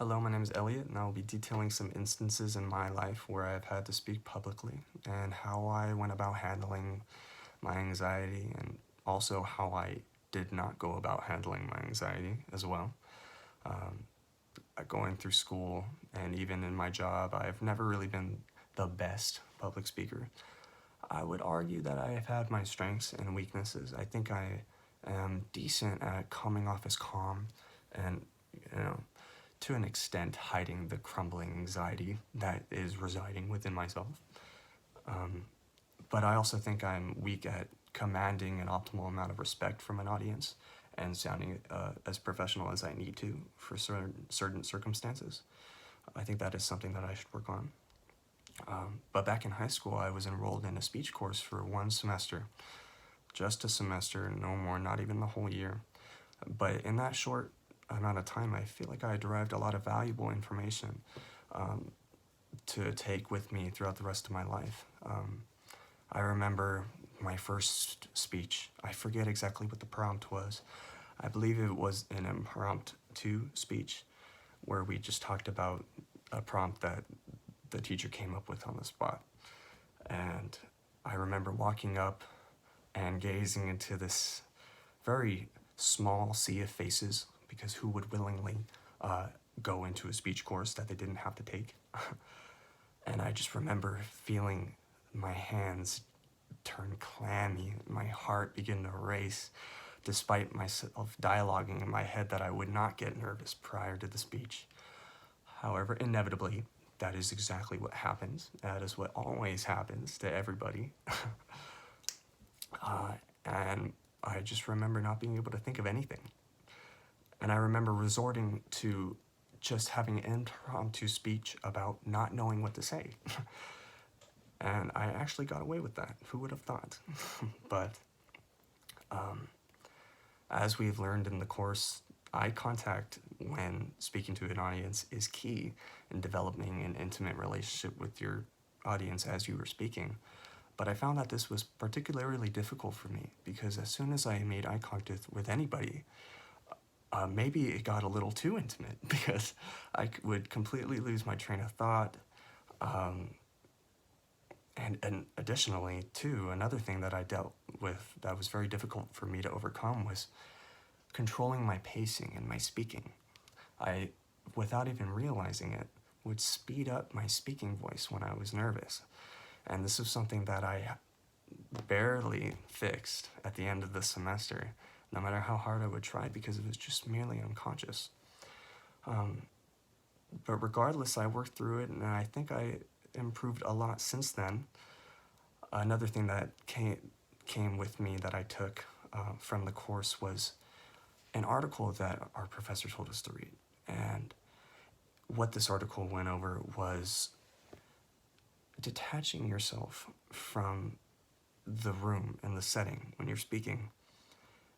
Hello, my name is Elliot, and I will be detailing some instances in my life where I've had to speak publicly and how I went about handling my anxiety, and also how I did not go about handling my anxiety as well. Um, Going through school and even in my job, I've never really been the best public speaker. I would argue that I have had my strengths and weaknesses. I think I am decent at coming off as calm and, you know, to an extent, hiding the crumbling anxiety that is residing within myself. Um, but I also think I'm weak at commanding an optimal amount of respect from an audience and sounding as professional as I need to for certain circumstances. I think that is something that I should work on. But back in high school, I was enrolled in a speech course for one semester, just a semester, no more, not even the whole year. But in that short amount of time, I feel like I derived a lot of valuable information um, to take with me throughout the rest of my life. I remember my first speech. I forget exactly what the prompt was. I believe it was an impromptu speech where we just talked about a prompt that the teacher came up with on the spot. And I remember walking up and gazing into this very small sea of faces, because who would willingly go into a speech course that they didn't have to take? And I just remember feeling my hands turn clammy, my heart begin to race, despite myself dialoguing in my head that I would not get nervous prior to the speech. However, inevitably, that is exactly what happens. That is what always happens to everybody. And I just remember not being able to think of anything. And I remember resorting to just having an impromptu speech about not knowing what to say. And I actually got away with that. Who would have thought? But as we've learned in the course, eye contact when speaking to an audience is key in developing an intimate relationship with your audience as you were speaking. But I found that this was particularly difficult for me because as soon as I made eye contact with anybody, maybe it got a little too intimate because I would completely lose my train of thought. And additionally, too, another thing that I dealt with that was very difficult for me to overcome was controlling my pacing and my speaking. I, without even realizing it, would speed up my speaking voice when I was nervous. And this was something that I barely fixed at the end of the semester, no matter how hard I would try, because it was just merely unconscious. But regardless, I worked through it, and I think I improved a lot since then. Another thing that came with me that I took from the course was an article that our professor told us to read. And what this article went over was detaching yourself from the room and the setting when you're speaking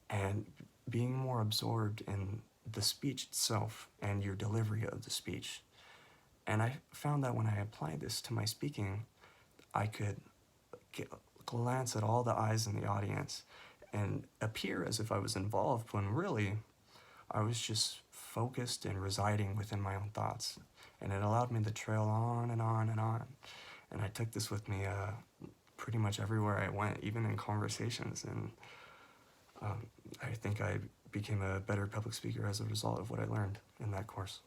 and being more absorbed in the speech itself and your delivery of the speech. And I found that when I applied this to my speaking, I could glance at all the eyes in the audience and appear as if I was involved when really I was just focused and residing within my own thoughts. And it allowed me to trail on and on and on. And I took this with me pretty much everywhere I went, even in conversations. And I think I became a better public speaker as a result of what I learned in that course.